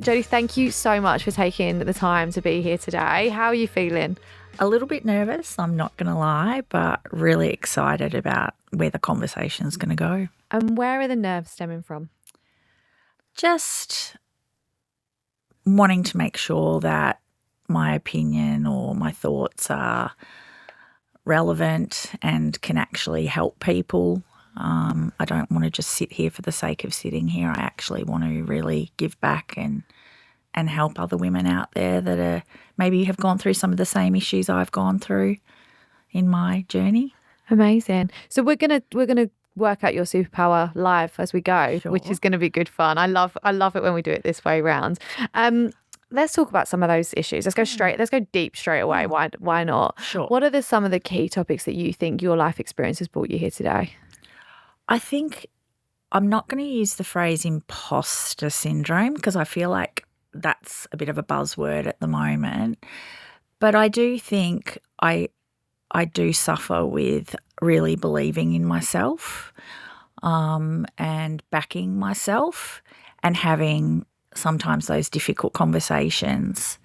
Jodi, thank you so much for taking the time to be here today. How are you feeling? A little bit nervous, I'm not going to lie, but really excited about where the conversation is going to go. And where are the nerves stemming from? Just wanting to make sure that my opinion or my thoughts are relevant and can actually help people. I don't want to just sit here for the sake of sitting here. I actually want to really give back and help other women out there that are maybe have gone through some of the same issues I've gone through in my journey. Amazing. So we're gonna work out your superpower live as we go, Sure. which is going to be good fun. I love it when we do it this way round. Let's talk about some of those issues. Let's go deep straight away. Why not? Sure. What are some of the key topics that you think your life experience has brought you here today? I think I'm not going to use the phrase imposter syndrome because I feel like that's a bit of a buzzword at the moment. But I do think I do suffer with really believing in myself and backing myself and having sometimes those difficult conversations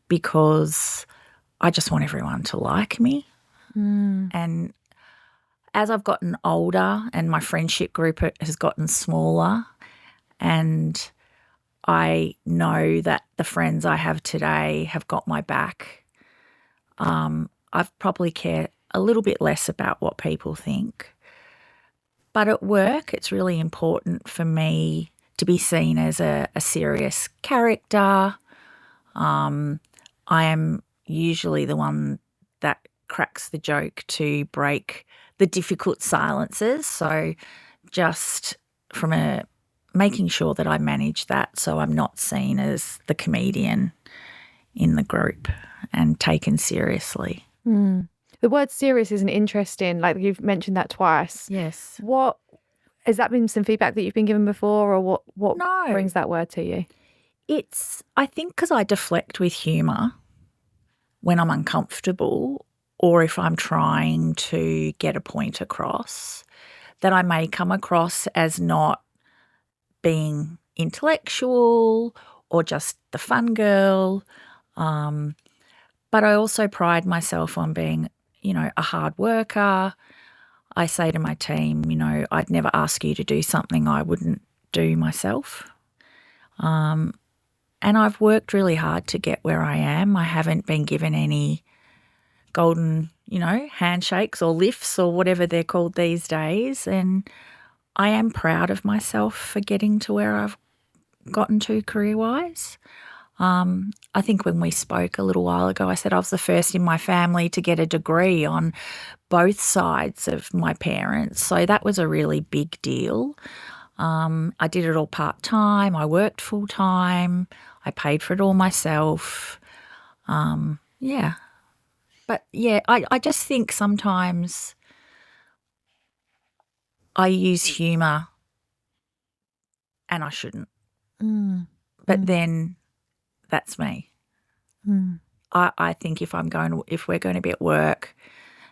because I just want everyone to like me. And as I've gotten older and my friendship group has gotten smaller and I know that the friends I have today have got my back, I've probably care a little bit less about what people think. But at work, it's really important for me to be seen as a serious character. I am usually the one that cracks the joke to break the difficult silences. So just from making sure that I manage that so I'm not seen as the comedian in the group and taken seriously. The word serious is an interesting, like you've mentioned that twice. Yes. What has that been some feedback that you've been given before, or what No. brings that word to you? I think because I deflect with humour when I'm uncomfortable or if I'm trying to get a point across, that I may come across as not being intellectual or just the fun girl. But I also pride myself on being, a hard worker. I say to my team, I'd never ask you to do something I wouldn't do myself. And I've worked really hard to get where I am. I haven't been given any golden, handshakes or lifts or whatever they're called these days. And I am proud of myself for getting to where I've gotten to career-wise. I think when we spoke a little while ago, I said I was the first in my family to get a degree on both sides of my parents. So that was a really big deal. I did it all part-time. I worked full-time. I paid for it all myself. Yeah. But, yeah, I just think sometimes I use humour and I shouldn't. But then that's me. I think if we're going to be at work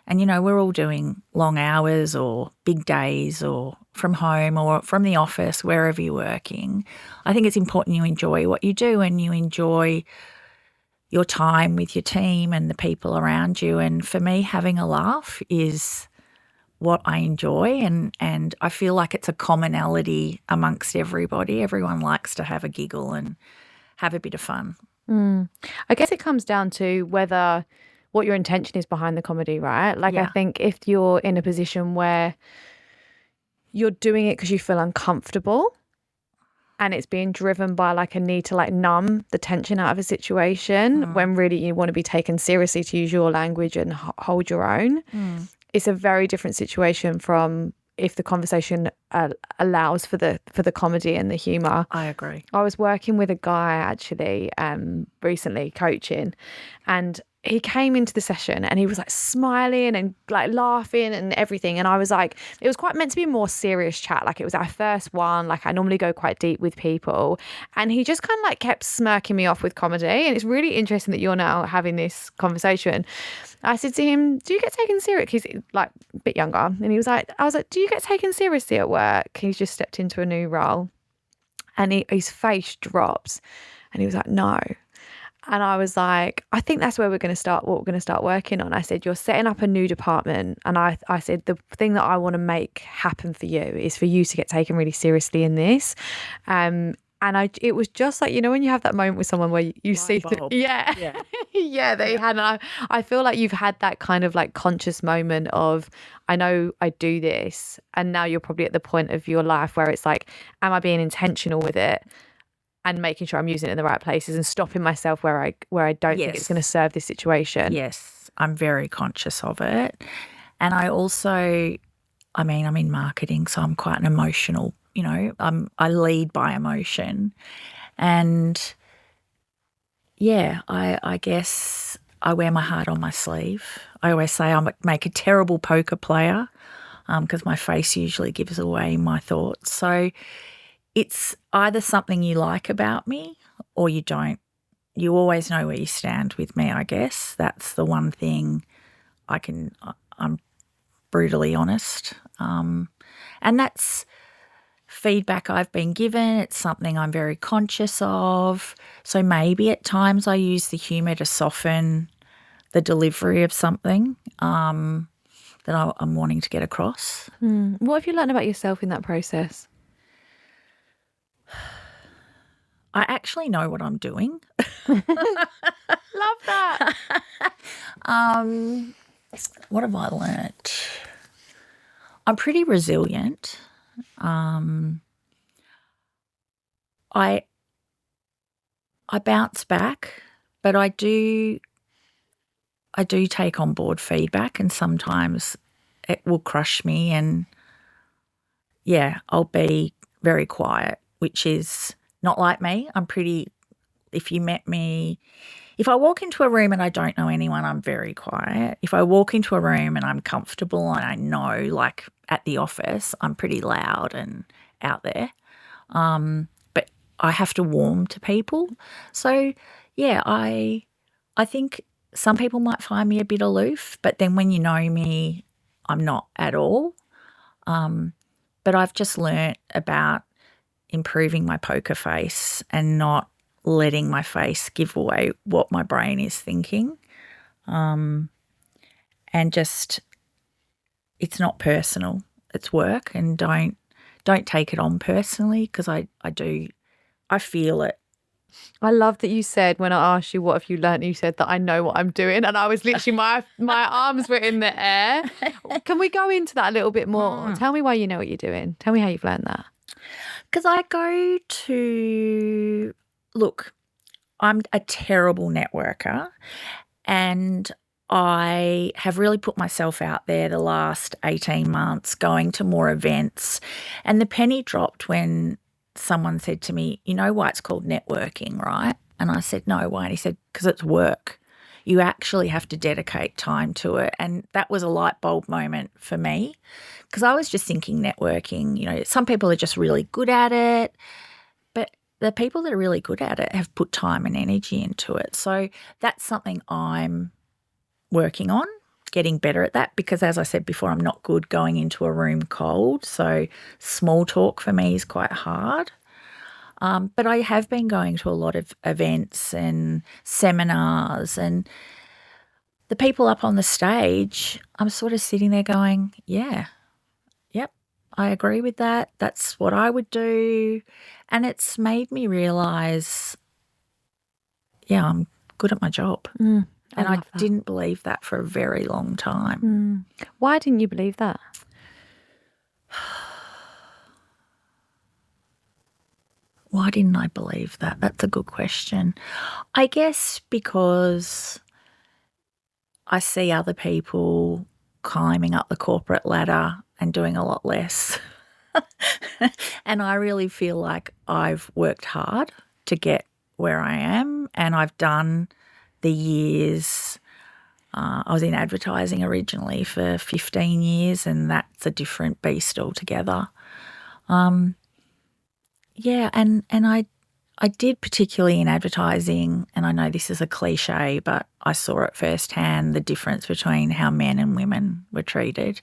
and, we're all doing long hours or big days or from home or from the office, wherever you're working, I think it's important you enjoy what you do and you enjoy your time with your team and the people around you. And for me, having a laugh is what I enjoy and I feel like it's a commonality amongst everybody. Everyone likes to have a giggle and have a bit of fun. I guess it comes down to what your intention is behind the comedy, right? Like, Yeah. I think if you're in a position where you're doing it because you feel uncomfortable and it's being driven by like a need to like numb the tension out of a situation when really you want to be taken seriously, to use your language, and hold your own, it's a very different situation from if the conversation allows for the comedy and the humour. I agree. I was working with a guy actually recently, coaching, and he came into the session and he was like smiling and like laughing and everything. And I was like, it was quite meant to be a more serious chat. Like it was our first one. Like I normally go quite deep with people. And he just kind of like kept smirking me off with comedy. And it's really interesting that you're now having this conversation. I said to him, do you get taken serious? He's like a bit younger. And I was like, do you get taken seriously at work? He's just stepped into a new role. And his face dropped and he was like, no. And I was like, I think that's where we're going to start, what we're going to start working on. I said, you're setting up a new department. And I said, the thing that I want to make happen for you is for you to get taken really seriously in this. It was just like, when you have that moment with someone where you see, yeah, they had. And I feel like you've had that kind of like conscious moment of, I know I do this. And now you're probably at the point of your life where it's like, am I being intentional with it? And making sure I'm using it in the right places and stopping myself where I don't think it's going to serve this situation. Yes, I'm very conscious of it. And I also, I'm in marketing, so I'm quite an emotional, I lead by emotion. And yeah, I guess I wear my heart on my sleeve. I always say I make a terrible poker player because my face usually gives away my thoughts. So it's either something you like about me or you don't. You always know where you stand with me, I guess. That's the one thing I'm brutally honest. And that's feedback I've been given. It's something I'm very conscious of. So maybe at times I use the humour to soften the delivery of something that I'm wanting to get across. What have you learned about yourself in that process? I actually know what I'm doing. Love that. What have I learnt? I'm pretty resilient. I bounce back, but I do take on board feedback, and sometimes it will crush me, and yeah, I'll be very quiet, which is not like me. If you met me, if I walk into a room and I don't know anyone, I'm very quiet. If I walk into a room and I'm comfortable and I know, like at the office, I'm pretty loud and out there. But I have to warm to people. So yeah, I think some people might find me a bit aloof, but then when you know me, I'm not at all. But I've just learnt about improving my poker face and not letting my face give away what my brain is thinking. And just, it's not personal, it's work, and don't take it on personally, because I feel it. I love that you said, when I asked you what have you learned, you said that I know what I'm doing, and I was literally my arms were in the air. Can we go into that a little bit more? Tell me why you know what you're doing. Tell me how you've learned that. Because I go to, look, I'm a terrible networker, and I have really put myself out there the last 18 months, going to more events, and the penny dropped when someone said to me, you know why it's called networking, right? And I said, no, why? And he said, because it's work. You actually have to dedicate time to it. And that was a light bulb moment for me, because I was just thinking networking, some people are just really good at it, but the people that are really good at it have put time and energy into it. So that's something I'm working on, getting better at that, because as I said before, I'm not good going into a room cold. So small talk for me is quite hard. But I have been going to a lot of events and seminars, and the people up on the stage, I'm sort of sitting there going, yeah, yep, I agree with that. That's what I would do. And it's made me realise, yeah, I'm good at my job. And I didn't believe that for a very long time. Why didn't you believe that? Why didn't I believe that? That's a good question. I guess because I see other people climbing up the corporate ladder and doing a lot less. And I really feel like I've worked hard to get where I am, and I've done the years. I was in advertising originally for 15 years, and that's a different beast altogether. Yeah, and I did, particularly in advertising, and I know this is a cliche, but I saw it firsthand, the difference between how men and women were treated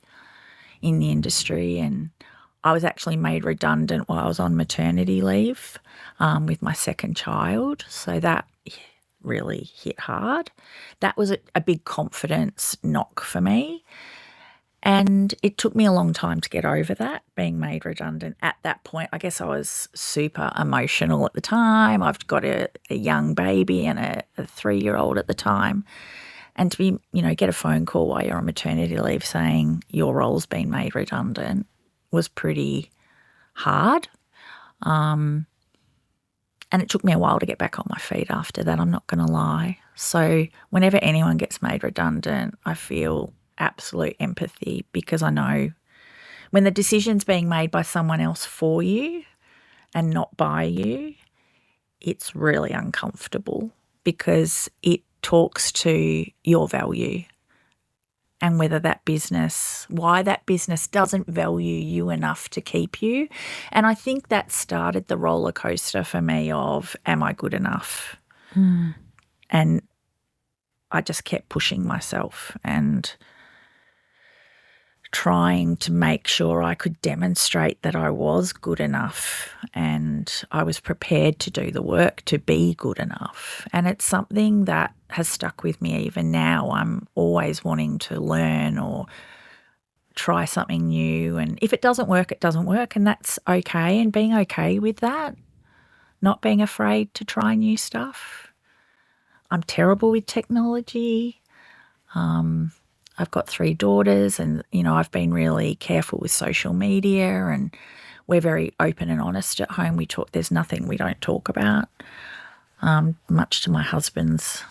in the industry, and I was actually made redundant while I was on maternity leave with my second child. So that really hit hard. That was a big confidence knock for me. And it took me a long time to get over that, being made redundant. At that point, I guess I was super emotional at the time. I've got a young baby and a 3-year-old at the time. And to be, get a phone call while you're on maternity leave saying your role's been made redundant was pretty hard. And it took me a while to get back on my feet after that, I'm not going to lie. So whenever anyone gets made redundant, I feel absolute empathy, because I know when the decision's being made by someone else for you and not by you, it's really uncomfortable, because it talks to your value and why that business doesn't value you enough to keep you. And I think that started the roller coaster for me of, am I good enough? And I just kept pushing myself and trying to make sure I could demonstrate that I was good enough and I was prepared to do the work to be good enough. And it's something that has stuck with me even now. I'm always wanting to learn or try something new. And if it doesn't work, it doesn't work. And that's okay. And being okay with that, not being afraid to try new stuff. I'm terrible with technology. I've got 3 daughters and, I've been really careful with social media, and we're very open and honest at home. There's nothing we don't talk about, much to my husband's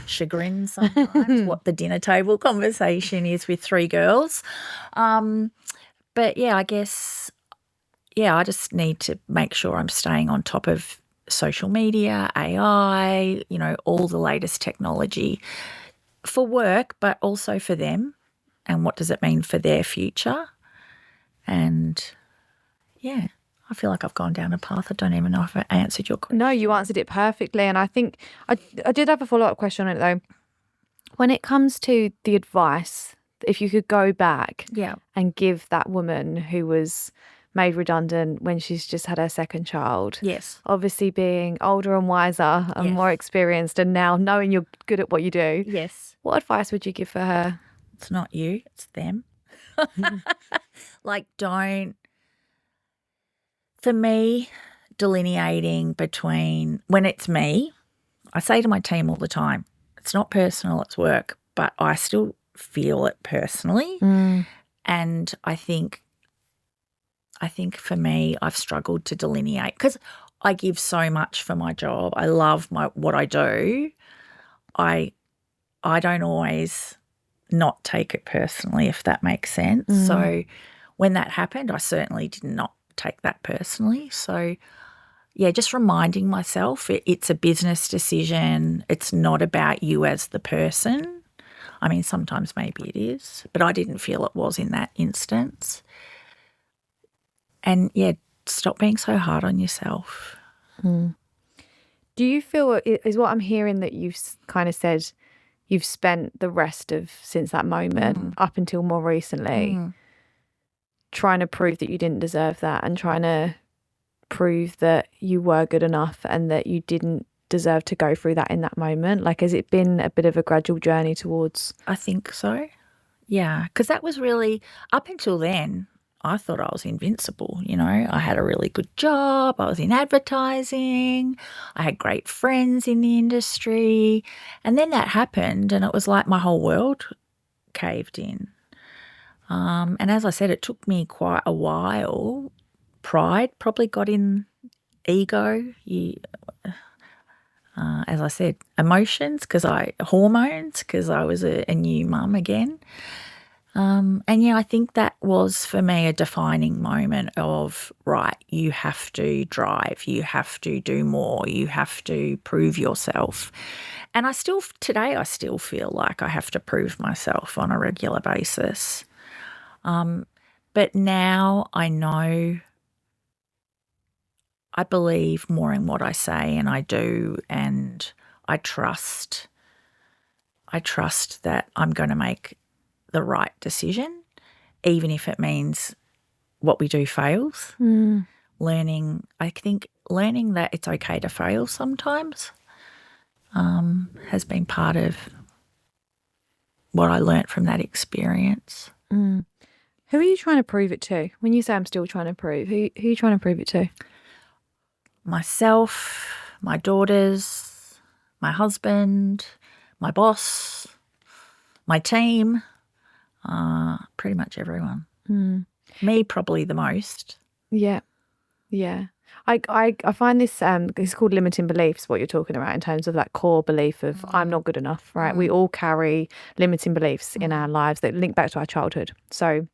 chagrin sometimes, what the dinner table conversation is with 3 girls. But yeah, I guess, I just need to make sure I'm staying on top of social media, AI, all the latest technology for work, but also for them, and what does it mean for their future. And I feel like I've gone down a path. I don't even know if I answered your question. No, you answered it perfectly. And I think I did have a follow-up question on it though. When it comes to the advice, if you could go back and give that woman who was made redundant when she's just had her second child. Yes. Obviously being older and wiser and more experienced, and now knowing you're good at what you do. Yes. What advice would you give for her? It's not you, it's them. For me, delineating between when it's me, I say to my team all the time, it's not personal, it's work, but I still feel it personally. And I think for me, I've struggled to delineate, because I give so much for my job. I love what I do. I don't always not take it personally, if that makes sense. So when that happened, I certainly did not take that personally. So just reminding myself it's a business decision. It's not about you as the person. I mean, sometimes maybe it is, but I didn't feel it was in that instance. And stop being so hard on yourself. Do you feel, is what I'm hearing, that you've kind of said you've spent the rest of since that moment up until more recently trying to prove that you didn't deserve that, and trying to prove that you were good enough and that you didn't deserve to go through that in that moment? Like, has it been a bit of a gradual journey towards? I think so. Yeah, because that was really, up until then, I thought I was invincible. I had a really good job. I was in advertising. I had great friends in the industry. And then that happened, and it was like my whole world caved in. And as I said, it took me quite a while. Pride probably got in, ego. As I said, emotions, hormones, because I was a new mum again. And I think that was for me a defining moment of, right, you have to drive, you have to do more, you have to prove yourself. And today I still feel like I have to prove myself on a regular basis. But now I know, I believe more in what I say and I do, and I trust that I'm going to make the right decision, even if it means what we do fails. I think learning that it's okay to fail sometimes has been part of what I learnt from that experience. Who are you trying to prove it to? When you say I'm still trying to prove, who are you trying to prove it to? Myself, my daughters, my husband, my boss, my team, pretty much everyone. Me probably the most. Yeah. I find this it's called limiting beliefs, what you're talking about in terms of that core belief of I'm not good enough, right? We all carry limiting beliefs in our lives that link back to our childhood. So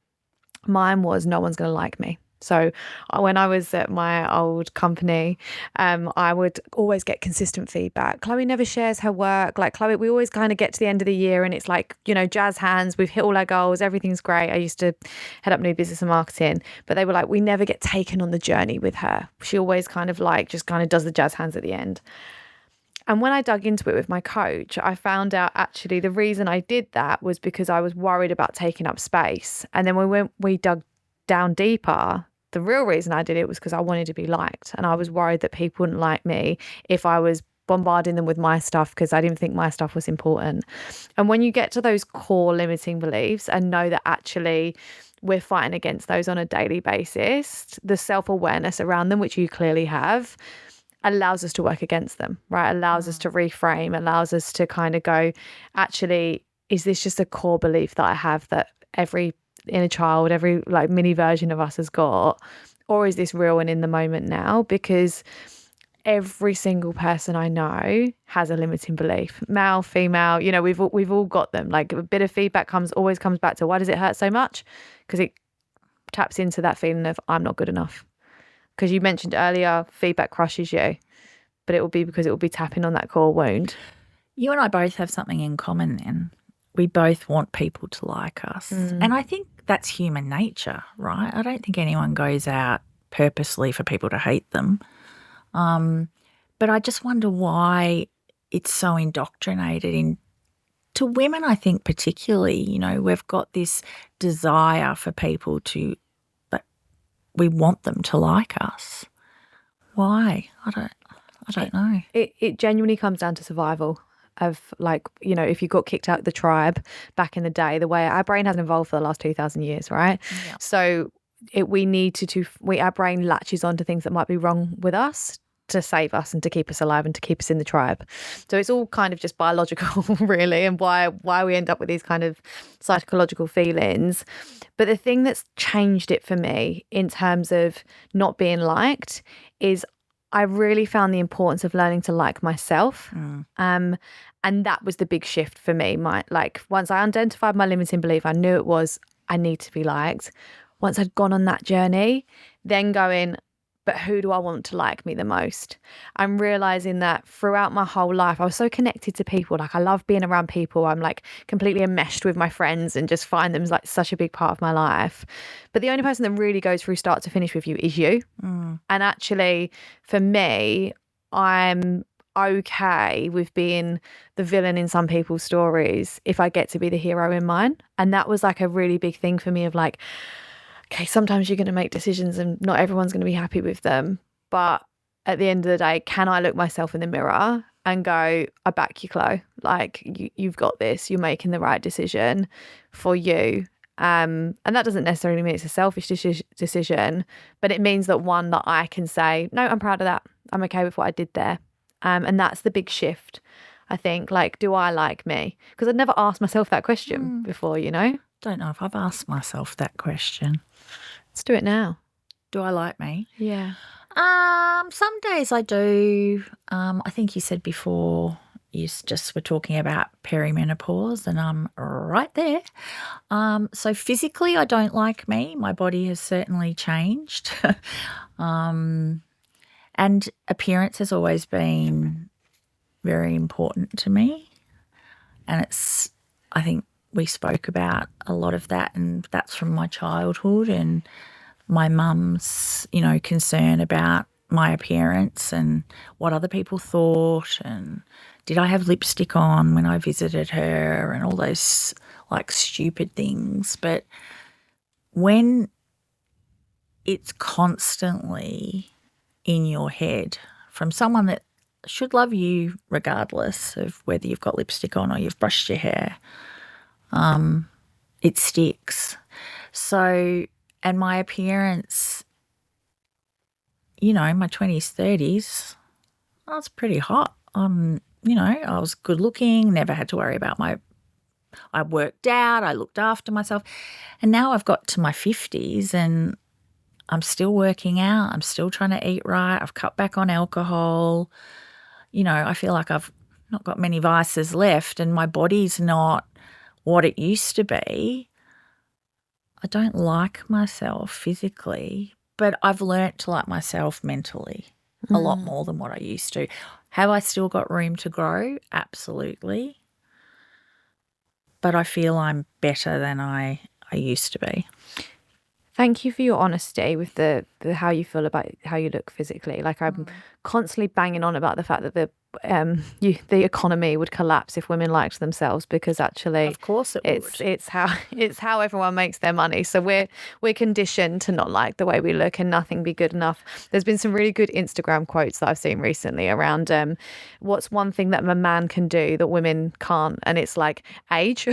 mine was no one's going to like me. So when I was at my old company, I would always get consistent feedback. Chloe never shares her work. Like Chloe, we always kind of get to the end of the year and it's like, jazz hands, we've hit all our goals, everything's great. I used to head up new business and marketing, but they were like, we never get taken on the journey with her. She always kind of like just kind of does the jazz hands at the end. And when I dug into it with my coach, I found out actually the reason I did that was because I was worried about taking up space. And then when we dug down deeper, the real reason I did it was because I wanted to be liked. And I was worried that people wouldn't like me if I was bombarding them with my stuff because I didn't think my stuff was important. And when you get to those core limiting beliefs and know that actually we're fighting against those on a daily basis, the self-awareness around them, which you clearly have, allows us to work against them, right? Allows us to reframe, allows us to kind of go, actually, is this just a core belief that I have that every inner child, every like mini version of us has got, or is this real and in the moment now? Because every single person I know has a limiting belief, male, female, we've all got them. Like a bit of feedback always comes back to why does it hurt so much? Because it taps into that feeling of I'm not good enough. Because you mentioned earlier, feedback crushes you, but it will be because it will be tapping on that core wound. You and I both have something in common then. We both want people to like us. And I think that's human nature, right? I don't think anyone goes out purposely for people to hate them. But I just wonder why it's so indoctrinated into women, I think particularly. We've got this desire for people to, we want them to like us. Why? I don't know. It genuinely comes down to survival. Of like, if you got kicked out of the tribe back in the day, the way our brain hasn't evolved for the last 2,000 years, right? Yeah. So we need our brain latches onto things that might be wrong with us to save us and to keep us alive and to keep us in the tribe. So it's all kind of just biological really, and why we end up with these kind of psychological feelings. But the thing that's changed it for me in terms of not being liked is I really found the importance of learning to like myself. And that was the big shift for me. Once I identified my limiting belief, I knew it was I need to be liked. Once I'd gone on that journey, then going, but who do I want to like me the most? I'm realizing that throughout my whole life, I was so connected to people. Like I love being around people. I'm like completely enmeshed with my friends and just find them like such a big part of my life. But the only person that really goes through start to finish with you is you. And actually, for me, I'm okay with being the villain in some people's stories if I get to be the hero in mine. And that was like a really big thing for me of like, okay, sometimes you're going to make decisions and not everyone's going to be happy with them. But at the end of the day, can I look myself in the mirror and go, I back you, Chloe. Like you've got this, you're making the right decision for you. And that doesn't necessarily mean it's a selfish decision, but it means that that I can say, no, I'm proud of that. I'm okay with what I did there. And that's the big shift, I think. Like, do I like me? Because I'd never asked myself that question before, Don't know if I've asked myself that question. Let's do it now. Do I like me? Yeah. Some days I do. I think you said before you just were talking about perimenopause, and I'm right there. So physically, I don't like me. My body has certainly changed. And appearance has always been very important to me. And I think we spoke about a lot of that, and that's from my childhood and my mum's, concern about my appearance and what other people thought, and did I have lipstick on when I visited her, and all those like stupid things. But when it's constantly in your head from someone that should love you regardless of whether you've got lipstick on or you've brushed your hair. It sticks. So, and my appearance, you know, in my 20s, 30s, I was pretty hot. You know, I was good looking, never had to worry about I worked out, I looked after myself. And now I've got to my 50s and I'm still working out. I'm still trying to eat right. I've cut back on alcohol. You know, I feel like I've not got many vices left and my body's not what it used to be. I don't like myself physically, but I've learnt to like myself mentally a lot more than what I used to. Have I still got room to grow? Absolutely. But I feel I'm better than I used to be. Thank you for your honesty with the how you feel about how you look physically. Like I'm constantly banging on about the fact that the economy would collapse if women liked themselves, because actually, of course, it's how everyone makes their money. So we're conditioned to not like the way we look and nothing be good enough. There's been some really good Instagram quotes that I've seen recently around what's one thing that a man can do that women can't, and it's like age,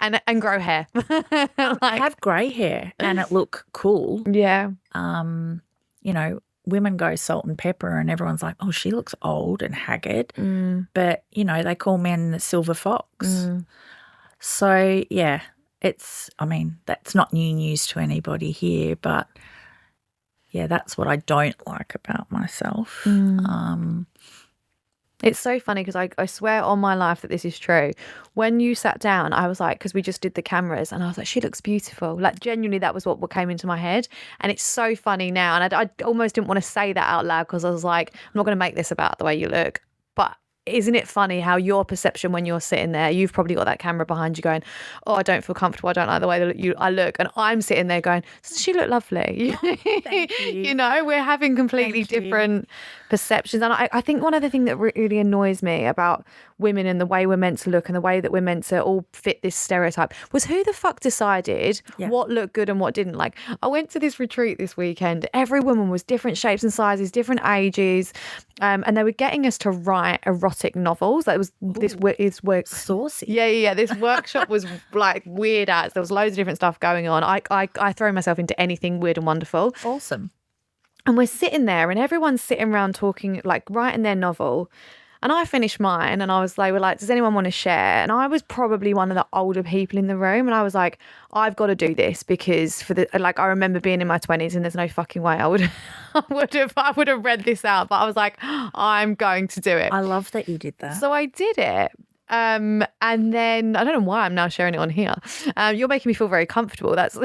and grow hair, like, have grey hair and it look cool. Yeah. You know, women go salt and pepper and everyone's like, oh, she looks old and haggard. But, you know, they call men the silver fox. So, yeah, I mean, that's not new news to anybody here, but, yeah, that's what I don't like about myself. It's so funny because I swear on my life that this is true. When you sat down, I was like, because we just did the cameras, and I was like, she looks beautiful. Like, genuinely, that was what came into my head. And it's so funny now. And I almost didn't want to say that out loud because I was like, I'm not going to make this about the way you look. But isn't it funny how your perception when you're sitting there, you've probably got that camera behind you going, oh, I don't feel comfortable. I don't like the way that I look. And I'm sitting there going, doesn't she look lovely? Thank you. You know, we're having completely different perceptions. And I think one other thing that really annoys me about women and the way we're meant to look and the way that we're meant to all fit this stereotype was who the fuck decided what looked good and what didn't. Like, I went to this retreat this weekend. Every woman was different shapes and sizes, different ages. And they were getting us to write erotic novels. That was this work saucy. Yeah. This workshop was like weird as there was loads of different stuff going on. I throw myself into anything weird and wonderful. Awesome. And we're sitting there and everyone's sitting around talking, like writing their novel. And I finished mine and they were like, does anyone want to share? And I was probably one of the older people in the room. And I was like, I've got to do this because I remember being in my 20s and there's no fucking way I would have read this out. But I was like, I'm going to do it. I love that you did that. So I did it. And then I don't know why I'm now sharing it on here. You're making me feel very comfortable. That's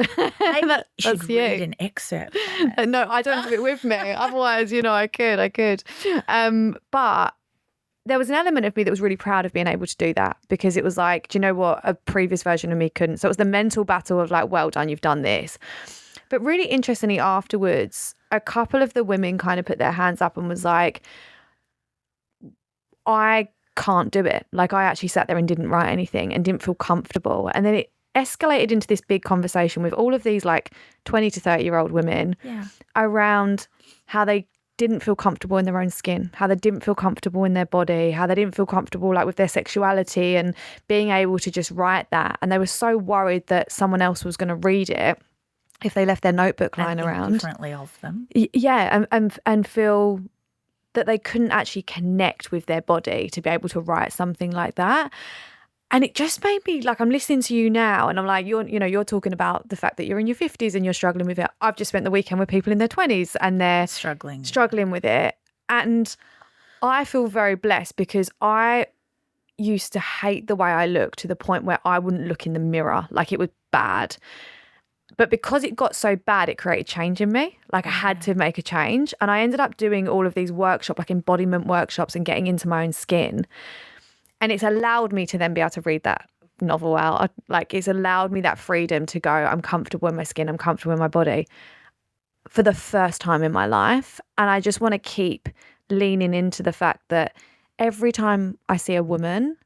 should you. Read an excerpt. No, I don't have it with me. Otherwise, you know, I could. But there was an element of me that was really proud of being able to do that because it was like, do you know what? A previous version of me couldn't. So it was the mental battle of like, well done, you've done this. But really interestingly, afterwards, a couple of the women kind of put their hands up and was like, I can't do it. Like, I actually sat there and didn't write anything and didn't feel comfortable. And then it escalated into this big conversation with all of these like 20 to 30-year-old women around how they didn't feel comfortable in their own skin, how they didn't feel comfortable in their body, how they didn't feel comfortable like with their sexuality and being able to just write that. And they were so worried that someone else was going to read it if they left their notebook lying around. Differently of them. Yeah, and feel that they couldn't actually connect with their body to be able to write something like that. And it just made me like, I'm listening to you now and I'm like, you're talking about the fact that you're in your 50s and you're struggling with it. I've just spent the weekend with people in their 20s and they're struggling with it. And I feel very blessed because I used to hate the way I look to the point where I wouldn't look in the mirror. Like, it was bad. But because it got so bad, it created change in me. Like, I had to make a change. And I ended up doing all of these workshops, like embodiment workshops, and getting into my own skin. And it's allowed me to then be able to read that novel out. Like, it's allowed me that freedom to go, I'm comfortable in my skin, I'm comfortable in my body for the first time in my life. And I just want to keep leaning into the fact that every time I see a woman,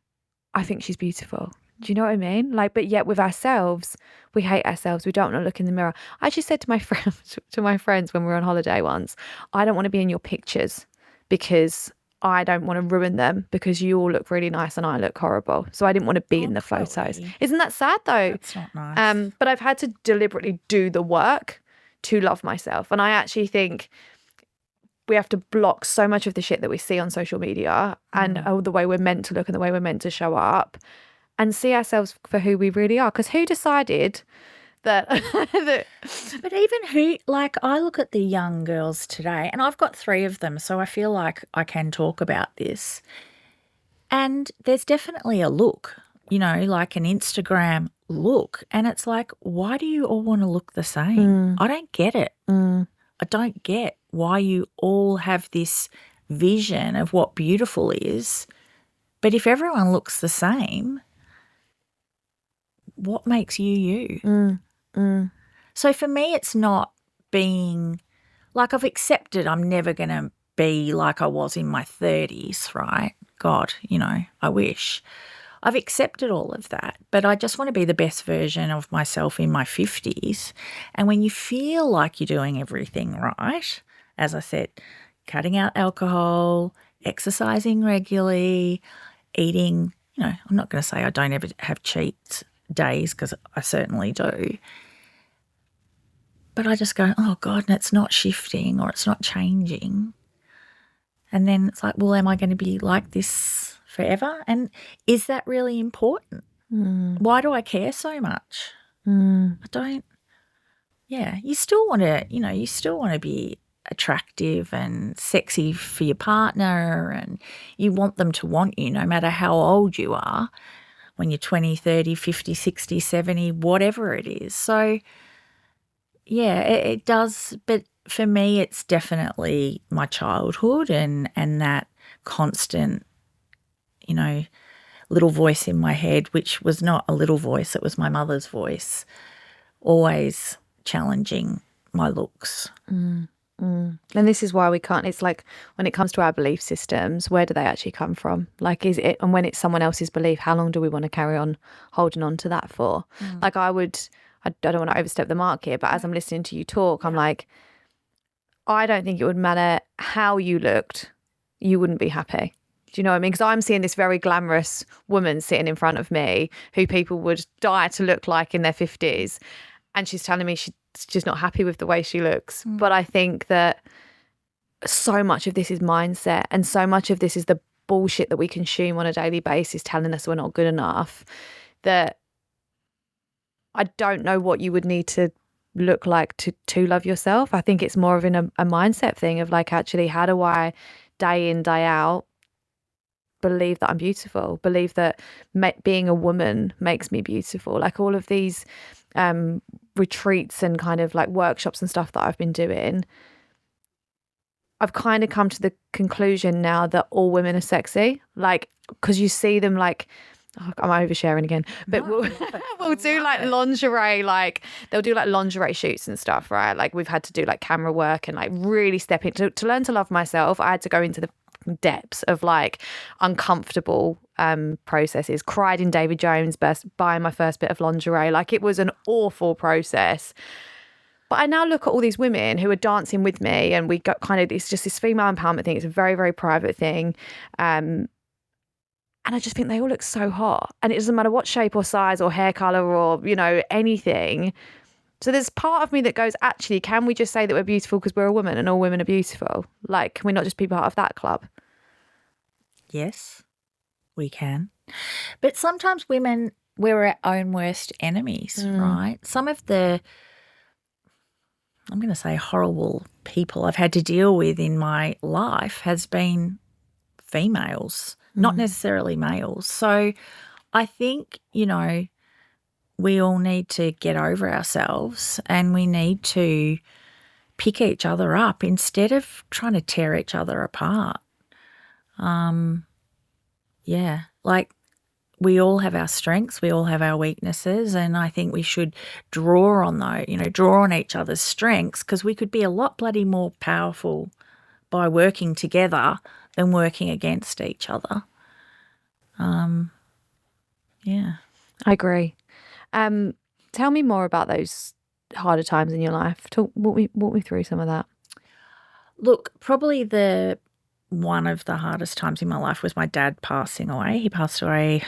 I think she's beautiful. Do you know what I mean? Like, but yet with ourselves, we hate ourselves. We don't want to look in the mirror. I actually said to my friends when we were on holiday once, I don't want to be in your pictures because I don't want to ruin them because you all look really nice and I look horrible. So I didn't want to be in the photos. Chloe. Isn't that sad though? That's not nice. But I've had to deliberately do the work to love myself. And I actually think we have to block so much of the shit that we see on social media and the way we're meant to look and the way we're meant to show up and see ourselves for who we really are. Because who decided that... But even I look at the young girls today, and I've got 3 of them, so I feel like I can talk about this. And there's definitely a look, like an Instagram look. And it's like, why do you all want to look the same? I don't get it. I don't get why you all have this vision of what beautiful is. But if everyone looks the same, what makes you you? So for me, it's not being like I've accepted I'm never going to be like I was in my 30s, right? God, I wish. I've accepted all of that, but I just want to be the best version of myself in my 50s. And when you feel like you're doing everything right, as I said, cutting out alcohol, exercising regularly, eating, I'm not going to say I don't ever have cheat days because I certainly do. But I just go, oh God, and it's not shifting or it's not changing. And then it's like, well, am I going to be like this forever? And is that really important? Why do I care so much? I don't. Yeah, you still want to, be attractive and sexy for your partner, and you want them to want you no matter how old you are, when you're 20, 30, 50, 60, 70, whatever it is. So, yeah, it does. But for me, it's definitely my childhood and that constant, little voice in my head, which was not a little voice, it was my mother's voice, always challenging my looks. And this is why we can't, it's like when it comes to our belief systems, where do they actually come from? Like, is it, and when it's someone else's belief, how long do we want to carry on holding on to that for? Like I don't want to overstep the mark here, but as I'm listening to you talk, I'm like, I don't think it would matter how you looked, you wouldn't be happy. Do you know what I mean? Because I'm seeing this very glamorous woman sitting in front of me who people would die to look like in their 50s. And she's telling me she's just not happy with the way she looks. But I think that so much of this is mindset, and so much of this is the bullshit that we consume on a daily basis telling us we're not good enough, that I don't know what you would need to look like to love yourself. I think it's more of a mindset thing of like, actually, how do I day in, day out believe that I'm beautiful, believe that being a woman makes me beautiful. Like all of these retreats and kind of like workshops and stuff that I've been doing, I've kind of come to the conclusion now that all women are sexy. Like, because you see them like, I'm oversharing again, but we'll do like lingerie, like they'll do like lingerie shoots and stuff, right? Like we've had to do like camera work and like really step into, to learn to love myself. I had to go into the depths of like uncomfortable processes. Cried in David Jones buying my first bit of lingerie. Like it was an awful process. But I now look at all these women who are dancing with me, and we got kind of, it's just this female empowerment thing. It's a very, very private thing. And I just think they all look so hot, and it doesn't matter what shape or size or hair color or, anything. So there's part of me that goes, actually, can we just say that we're beautiful because we're a woman and all women are beautiful? Like, can we not just be part of that club? Yes, we can. But sometimes women, we're our own worst enemies, right? Some of the, I'm going to say, horrible people I've had to deal with in my life has been females, not necessarily males. So I think, we all need to get over ourselves, and we need to pick each other up instead of trying to tear each other apart. Yeah, like we all have our strengths, we all have our weaknesses, and I think we should draw on those, draw on each other's strengths, because we could be a lot bloody more powerful by working together than working against each other. Yeah. I agree. Tell me more about those harder times in your life. Walk me through some of that. Look, probably one of the hardest times in my life was my dad passing away. He passed away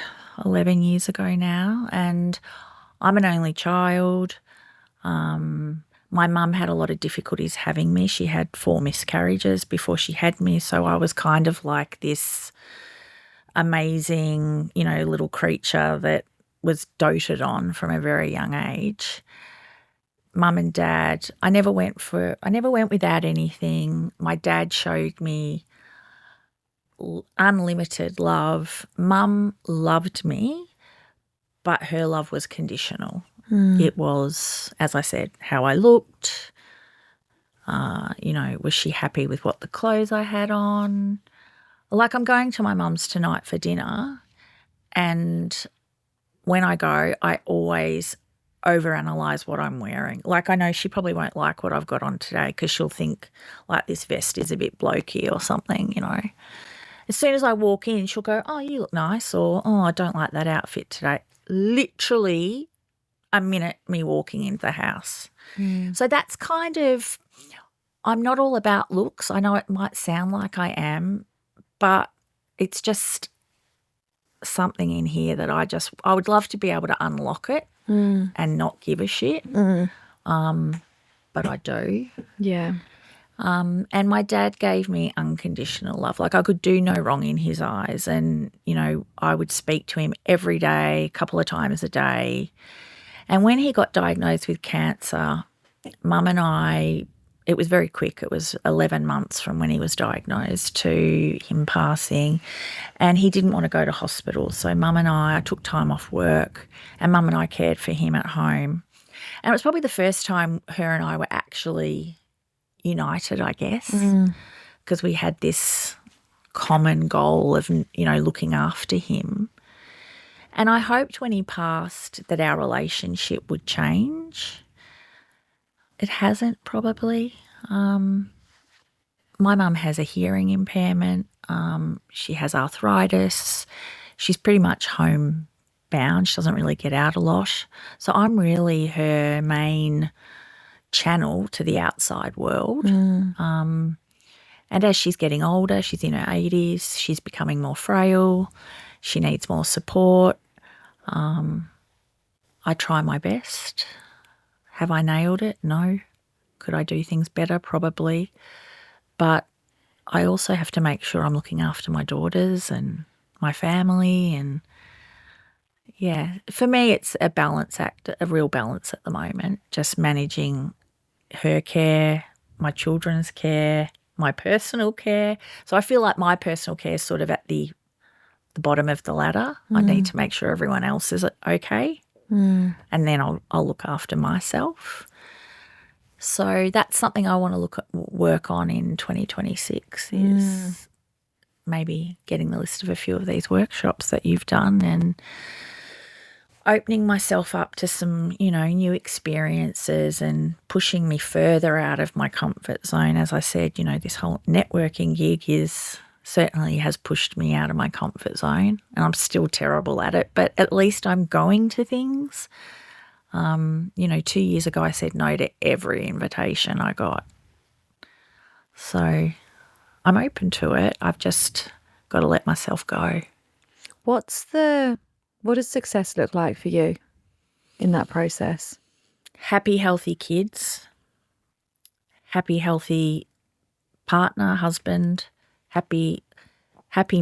11 years ago now, and I'm an only child. My mum had a lot of difficulties having me. She had 4 miscarriages before she had me, so I was kind of like this amazing, little creature that was doted on from a very young age. Mum and dad, I never went without anything. My dad showed me unlimited love. Mum loved me, but her love was conditional. It was, as I said, how I looked. Was she happy with what the clothes I had on? Like, I'm going to my mum's tonight for dinner, and when I go, I always overanalyze what I'm wearing. Like, I know she probably won't like what I've got on today because she'll think, like, this vest is a bit blokey or something, As soon as I walk in, she'll go, oh, you look nice, or, oh, I don't like that outfit today. Literally a minute me walking into the house. So that's kind of, I'm not all about looks. I know it might sound like I am, but it's just something in here that I would love to be able to unlock it and not give a shit. But I do. Yeah. And my dad gave me unconditional love. Like, I could do no wrong in his eyes. And, I would speak to him every day, a couple of times a day. And when he got diagnosed with cancer, Mum and I, it was very quick. It was 11 months from when he was diagnosed to him passing. And he didn't want to go to hospital. So Mum and I took time off work, and Mum and I cared for him at home. And it was probably the first time her and I were actually united, I guess, because we had this common goal of, looking after him. And I hoped when he passed that our relationship would change. It hasn't, probably. My mum has a hearing impairment. She has arthritis. She's pretty much homebound. She doesn't really get out a lot. So I'm really her main channel to the outside world. And as she's getting older, she's in her 80s, she's becoming more frail. She needs more support. I try my best. Have I nailed it? No. Could I do things better? Probably. But I also have to make sure I'm looking after my daughters and my family. And, yeah, for me it's a balance act, a real balance at the moment, just managing her care, my children's care, my personal care. So I feel like my personal care is sort of at the bottom of the ladder. I need to make sure everyone else is okay, and then I'll look after myself. So that's something I want to work on in 2026 is maybe getting the list of a few of these workshops that you've done and opening myself up to some, new experiences and pushing me further out of my comfort zone. As I said, this whole networking gig certainly has pushed me out of my comfort zone, and I'm still terrible at it, but at least I'm going to things. 2 years ago I said no to every invitation I got. So I'm open to it. I've just got to let myself go. What does success look like for you in that process? Happy, healthy kids, happy, healthy partner, husband, happy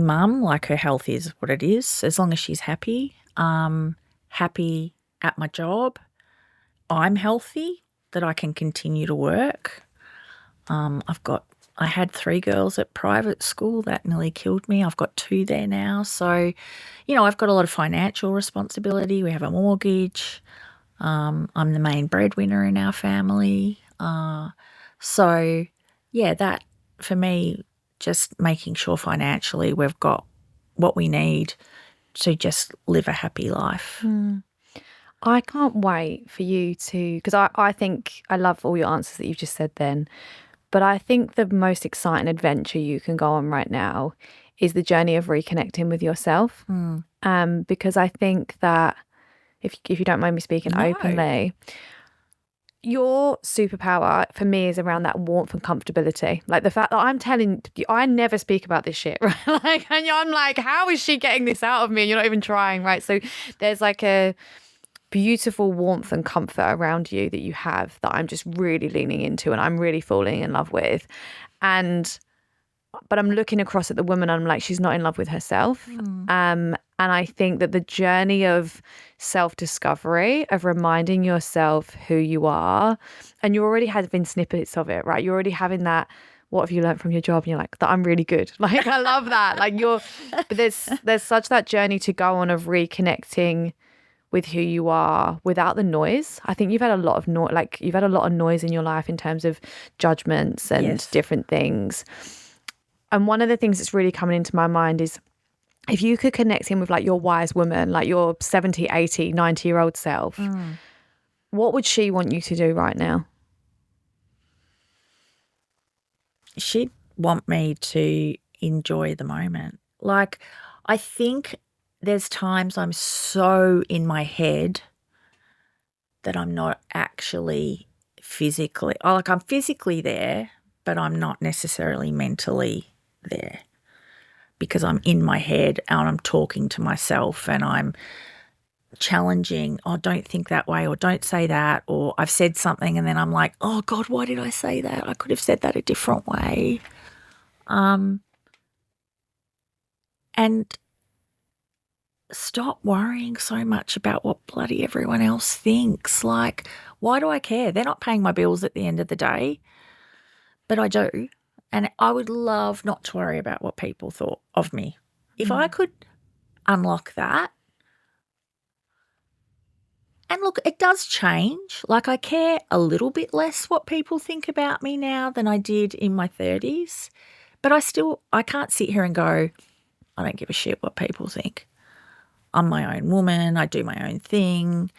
mum, like her health is what it is, as long as she's happy. Happy at my job. I'm healthy, that I can continue to work. I had 3 girls at private school. That nearly killed me. I've got 2 there now. So, I've got a lot of financial responsibility. We have a mortgage. I'm the main breadwinner in our family. So, yeah, that for me, just making sure financially we've got what we need to just live a happy life. I can't wait for you to, because I think I love all your answers that you've just said then, but I think the most exciting adventure you can go on right now is the journey of reconnecting with yourself. Because I think that if you don't mind me speaking No. openly. Your superpower for me is around that warmth and comfortability. Like the fact that I'm telling you, I never speak about this shit, right? Like, and I'm like, how is she getting this out of me? And you're not even trying, right? So there's like a beautiful warmth and comfort around you that you have that I'm just really leaning into and I'm really falling in love with. But I'm looking across at the woman and I'm like, she's not in love with herself. And I think that the journey of self-discovery, of reminding yourself who you are, and you already having snippets of it, right? You're already having that, what have you learned from your job? And you're like, that I'm really good. Like, I love that. Like but there's such that journey to go on of reconnecting with who you are without the noise. I think you've had a lot of you've had a lot of noise in your life in terms of judgments and different things. And one of the things that's really coming into my mind is if you could connect in with like your wise woman, like your 70, 80, 90-year-old self, what would she want you to do right now? She'd want me to enjoy the moment. Like, I think there's times I'm so in my head that I'm not actually physically, I'm physically there, but I'm not necessarily mentally there because I'm in my head and I'm talking to myself and I'm challenging, oh, don't think that way or don't say that, or I've said something and then I'm like, oh God, why did I say that? I could have said that a different way. And stop worrying so much about what bloody everyone else thinks. Like, why do I care? They're not paying my bills at the end of the day, but I do. And I would love not to worry about what people thought of me. If I could unlock that. And look, it does change. Like, I care a little bit less what people think about me now than I did in my 30s. But I can't sit here and go, I don't give a shit what people think. I'm my own woman. I do my own thing.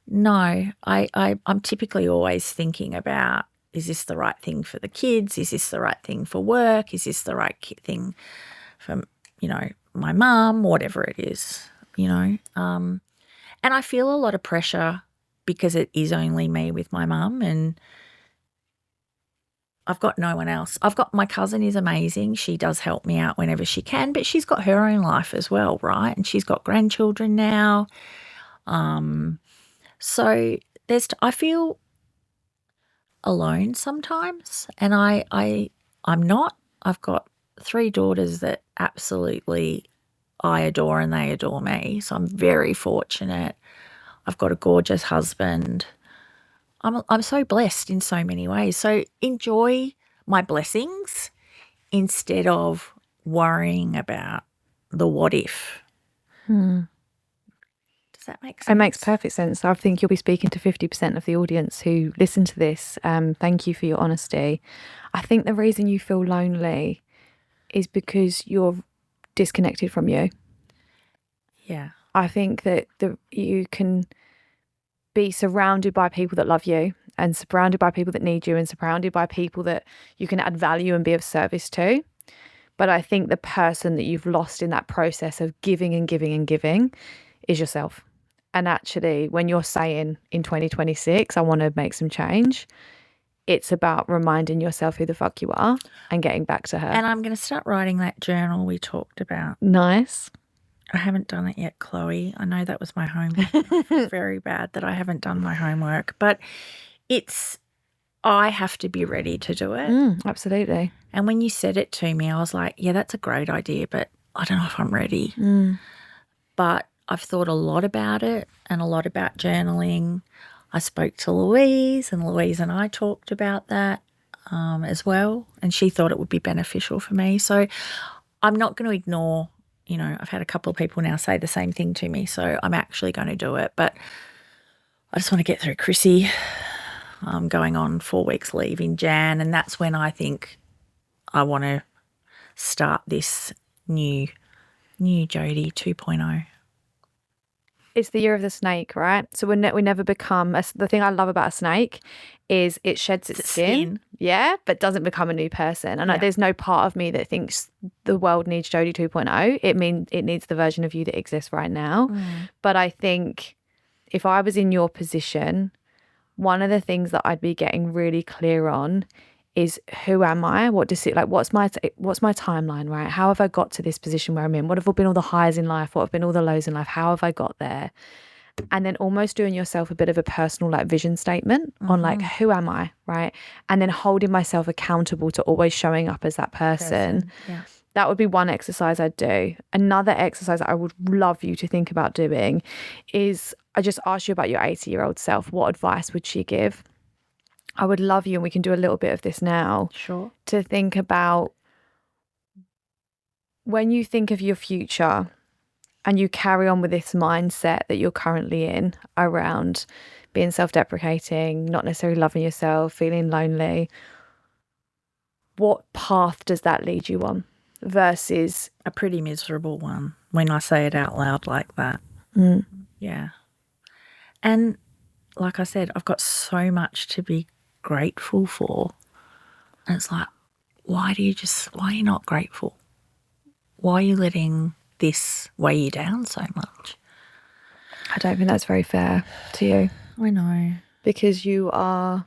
No, I'm typically always thinking about, is this the right thing for the kids? Is this the right thing for work? Is this the right thing for, my mum, whatever it is, And I feel a lot of pressure because it is only me with my mum and I've got no one else. My cousin is amazing. She does help me out whenever she can, but she's got her own life as well, right? And she's got grandchildren now. So I feel alone sometimes, and I'm not. I've got 3 daughters that absolutely I adore and they adore me. So I'm very fortunate. I've got a gorgeous husband. I'm so blessed in so many ways. So enjoy my blessings instead of worrying about the what if. Does that make sense? It makes perfect sense. I think you'll be speaking to 50% of the audience who listen to this. Thank you for your honesty. I think the reason you feel lonely is because you're disconnected from you. Yeah. I think that you can be surrounded by people that love you and surrounded by people that need you and surrounded by people that you can add value and be of service to. But I think the person that you've lost in that process of giving and giving and giving is yourself. And actually, when you're saying in 2026, I want to make some change, it's about reminding yourself who the fuck you are and getting back to her. And I'm going to start writing that journal we talked about. Nice. I haven't done it yet, Chloe. I know that was my homework. I feel very bad that I haven't done my homework, but I have to be ready to do it. Absolutely. And when you said it to me, I was like, yeah, that's a great idea, but I don't know if I'm ready. But I've thought a lot about it and a lot about journaling. I spoke to Louise and Louise and I talked about that as well. And she thought it would be beneficial for me. So I'm not going to ignore, I've had a couple of people now say the same thing to me. So I'm actually going to do it. But I just want to get through Chrissy. I'm going on 4 weeks leave in Jan. And that's when I think I want to start this new Jodi 2.0. It's the year of the snake, right? So we never become the thing I love about a snake is it sheds its skin, yeah, but doesn't become a new person. And there's no part of me that thinks the world needs Jodi 2.0. It needs the version of you that exists right now. But I think if I was in your position, one of the things that I'd be getting really clear on is, who am I? What does it like? What's my timeline, right? How have I got to this position where I'm in? What have been all the highs in life? What have been all the lows in life? How have I got there? And then almost doing yourself a bit of a personal like vision statement on like, who am I, right? And then holding myself accountable to always showing up as that person. Yeah. That would be one exercise I'd do. Another exercise that I would love you to think about doing is, I just asked you about your 80-year-old self. What advice would she give? I would love you, and we can do a little bit of this now. Sure. To think about, when you think of your future and you carry on with this mindset that you're currently in around being self-deprecating, not necessarily loving yourself, feeling lonely, what path does that lead you on versus a pretty miserable one when I say it out loud like that. Yeah. And like I said, I've got so much to be grateful for. And it's like, why are you not grateful? Why are you letting this weigh you down so much? I don't think that's very fair to you. I know. Because you are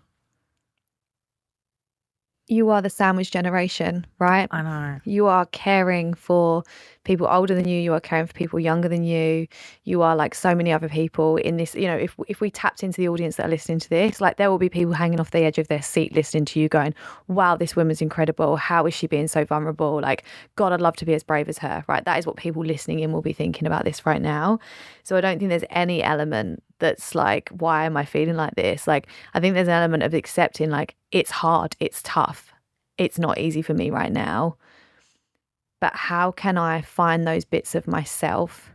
the sandwich generation, right? I know. You are caring for people older than you. You are caring for people younger than you. You are like so many other people in this, you know, if we tapped into the audience that are listening to this, like there will be people hanging off the edge of their seat listening to you going, wow, this woman's incredible. How is she being so vulnerable? Like, God, I'd love to be as brave as her, right? That is what people listening in will be thinking about this right now. So I don't think there's any element that's like, why am I feeling like this? Like, I think there's an element of accepting, like, it's hard, it's tough, it's not easy for me right now. But how can I find those bits of myself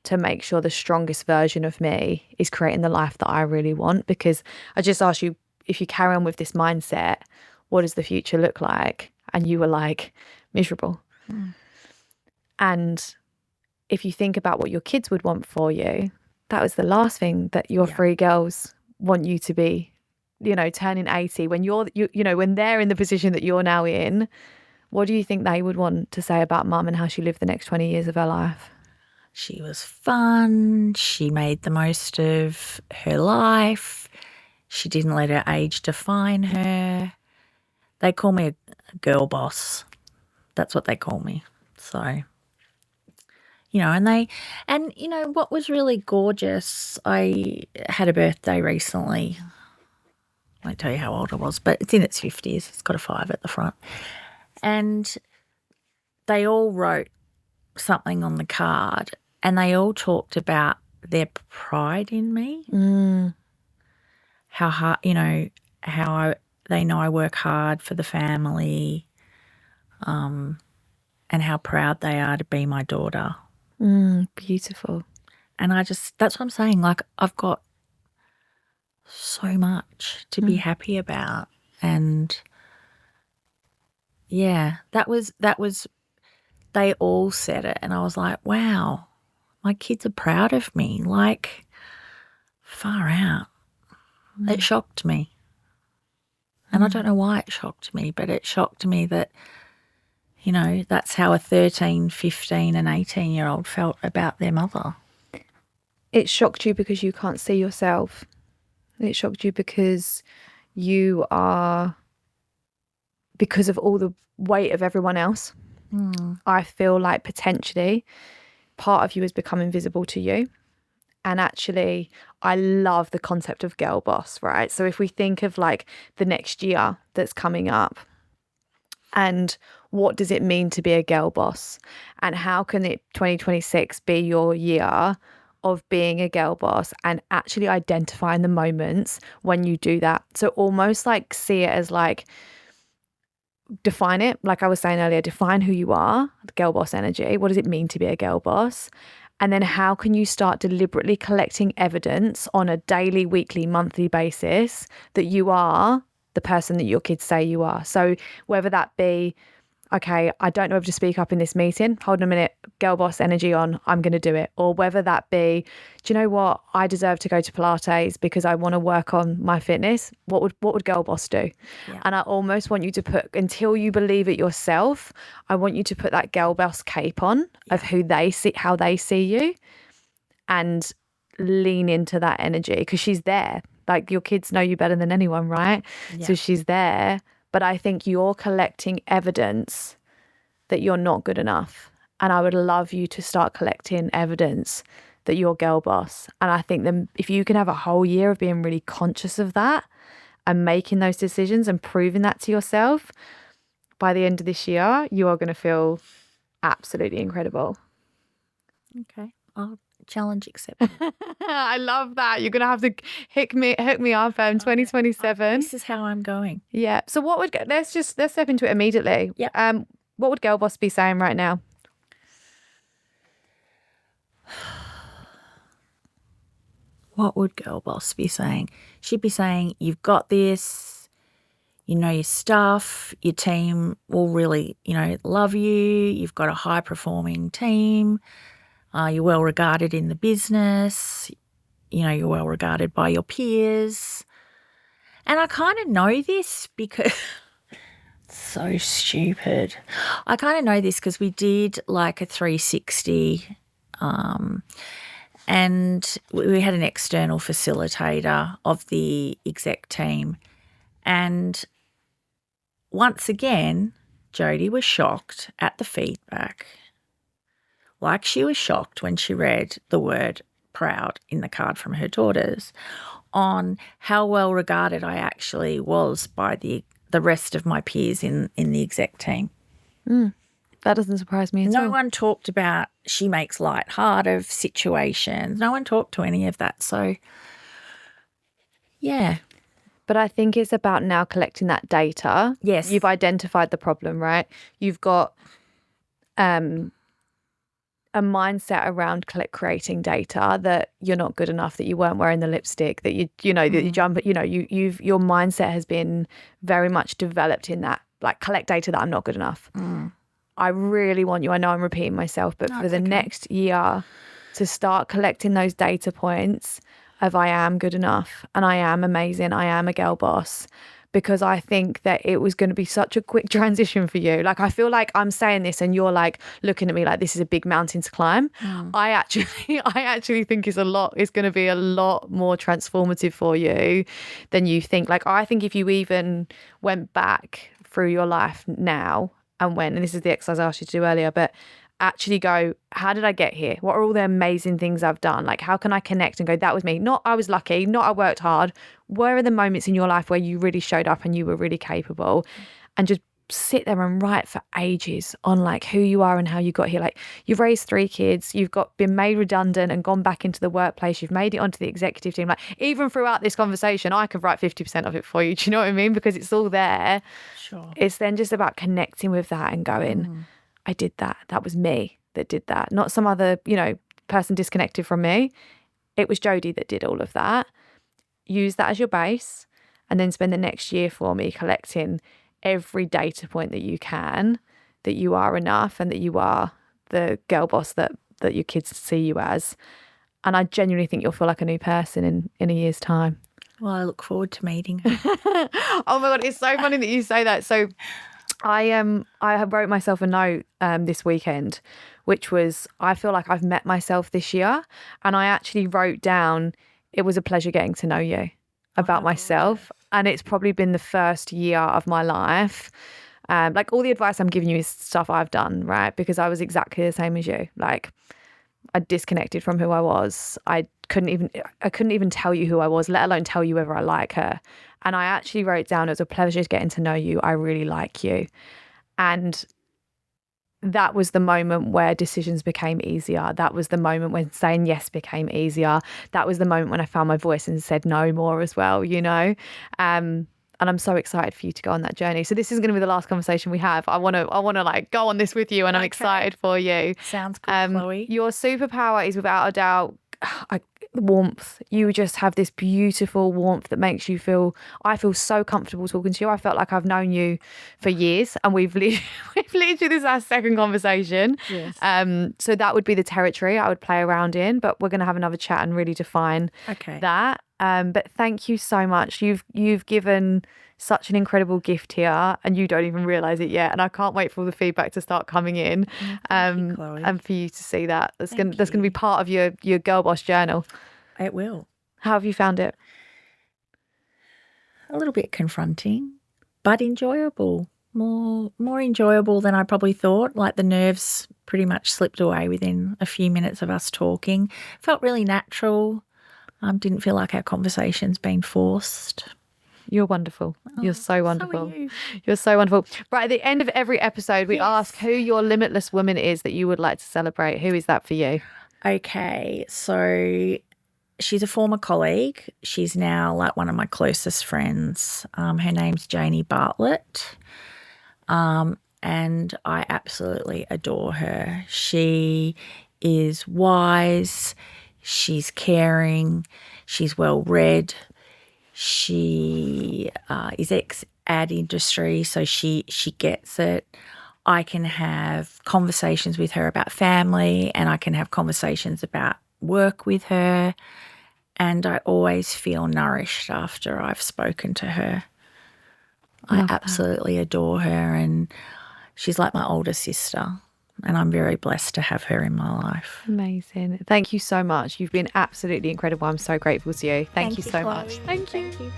to make sure the strongest version of me is creating the life that I really want? Because I just asked you, if you carry on with this mindset, what does the future look like? And you were like, miserable. And if you think about what your kids would want for you, that was the last thing that your three girls want you to be, you know, turning 80, when when they're in the position that you're now in. What do you think they would want to say about mum and how she lived the next 20 years of her life? She was fun. She made the most of her life. She didn't let her age define her. They call me a girl boss. That's what they call me. So, you know, and you know what was really gorgeous, I had a birthday recently. I won't tell you how old I was, but it's in its 50s. It's got a 5 at the front. And they all wrote something on the card, and they all talked about their pride in me. How hard, you know, they know I work hard for the family, and how proud they are to be my daughter. Beautiful. And that's what I'm saying. Like, I've got so much to be happy about. And yeah, that was, they all said it. And I was like, wow, my kids are proud of me. Like, far out. It shocked me. And I don't know why it shocked me, but it shocked me that, you know, that's how a 13, 15 and 18-year-old felt about their mother. It shocked you because you can't see yourself. It shocked you because because of all the weight of everyone else. I feel like potentially part of you has become invisible to you. And actually, I love the concept of girl boss, right? So if we think of like the next year that's coming up, and what does it mean to be a girl boss? And how can 2026 be your year of being a girl boss and actually identifying the moments when you do that? So almost like see it as like, define it. Like I was saying earlier, define who you are, the girl boss energy. What does it mean to be a girl boss? And then how can you start deliberately collecting evidence on a daily, weekly, monthly basis that you are the person that your kids say you are? So whether that be, okay, I don't know if to speak up in this meeting, hold on a minute, girl boss energy on, I'm going to do it. Or whether that be, do you know what, I deserve to go to Pilates because I want to work on my fitness. What would girl boss do? Yeah. And I almost want you to put, until you believe it yourself, I want you to put that girl boss cape on of who they see, how they see you. And lean into that energy because she's there. Like, your kids know you better than anyone, right? Yeah. So she's there. But I think you're collecting evidence that you're not good enough. And I would love you to start collecting evidence that you're girl boss. And I think then if you can have a whole year of being really conscious of that and making those decisions and proving that to yourself, by the end of this year, you are going to feel absolutely incredible. Okay. I'll challenge accepted. I love that. You're going to have to hook me up 2027. This is how I'm going. Yeah. So what would, let's step into it immediately. Yeah. What would girl boss be saying right now? What would girl boss be saying? She'd be saying, you've got this, you know your stuff, your team will really, love you, you've got a high-performing team, you're well regarded in the business, you're well regarded by your peers. And I kind of know this because so stupid. I kind of know this because we did like a 360 and we had an external facilitator of the exec team. And once again, Jodi was shocked at the feedback. Like she was shocked when she read the word proud in the card from her daughters on how well regarded I actually was by the rest of my peers in the exec team. That doesn't surprise me at all. No one talked about she makes light of situations. No one talked to any of that. So, yeah. But I think it's about now collecting that data. Yes. You've identified the problem, right? You've got a mindset around creating data that you're not good enough, that you weren't wearing the lipstick, that that you jump, your mindset has been very much developed in that, like, collect data that I'm not good enough. I really want you, I know I'm repeating myself, but for the next year to start collecting those data points of I am good enough and I am amazing, I am a girl boss, because I think that it was going to be such a quick transition for you. Like, I feel like I'm saying this and you're like looking at me like this is a big mountain to climb. I actually think it's going to be a lot more transformative for you than you think. Like, I think if you even went back through your life now and this is the exercise I asked you to do earlier, but actually go, how did I get here? What are all the amazing things I've done? Like, how can I connect and go, that was me? Not I was lucky, not I worked hard. Where are the moments in your life where you really showed up and you were really capable? And just sit there and write for ages on like who you are and how you got here. Like, you've raised 3 kids, you've been made redundant and gone back into the workplace, you've made it onto the executive team. Like, even throughout this conversation, I could write 50% of it for you. Do you know what I mean? Because it's all there. Sure. It's then just about connecting with that and going, I did that. That was me that did that. Not some other, person disconnected from me. It was Jodi that did all of that. Use that as your base and then spend the next year for me collecting every data point that you can, that you are enough and that you are the girl boss that your kids see you as. And I genuinely think you'll feel like a new person in a year's time. Well, I look forward to meeting her. Oh my God, it's so funny that you say that. So I wrote myself a note this weekend, which was, I feel like I've met myself this year. And I actually wrote down, it was a pleasure getting to know you, about myself. And it's probably been the first year of my life. Like, all the advice I'm giving you is stuff I've done, right? Because I was exactly the same as you. Like, I disconnected from who I was. I couldn't even tell you who I was, let alone tell you whether I like her. And I actually wrote down, it was a pleasure getting to know you. I really like you. And that was the moment where decisions became easier. That was the moment when saying yes became easier. That was the moment when I found my voice and said no more as well, And I'm so excited for you to go on that journey. So this is going to be the last conversation we have. I want to like go on this with you, and I'm excited for you. Sounds good, Chloe. Your superpower is without a doubt warmth. You just have this beautiful warmth that makes you feel, I feel so comfortable talking to you. I felt like I've known you for years, and we've literally, this is our second conversation. Yes. So that would be the territory I would play around in, but we're going to have another chat and really define that. But thank you so much. You've given such an incredible gift here, and you don't even realise it yet. And I can't wait for all the feedback to start coming in, Thank you, Chloe. and for you to see that. That's going to be part of your girl boss journal. It will. How have you found it? A little bit confronting, but enjoyable. More enjoyable than I probably thought. Like the nerves pretty much slipped away within a few minutes of us talking. Felt really natural. Didn't feel like our conversation's been forced. You're wonderful. You're so wonderful. So are you. You're so wonderful. Right, at the end of every episode, we Yes. ask who your limitless woman is that you would like to celebrate. Who is that for you? Okay, so she's a former colleague. She's now like one of my closest friends. Her name's Janie Bartlett. And I absolutely adore her. She is wise, she's caring, she's well read. She is ex-ad industry, so she gets it. I can have conversations with her about family, and I can have conversations about work with her, and I always feel nourished after I've spoken to her. I absolutely adore her, and she's like my older sister, and I'm very blessed to have her in my life. Amazing. Thank you so much. You've been absolutely incredible. I'm so grateful to you. Thank you so Chloe. much. Thank you. Thank you.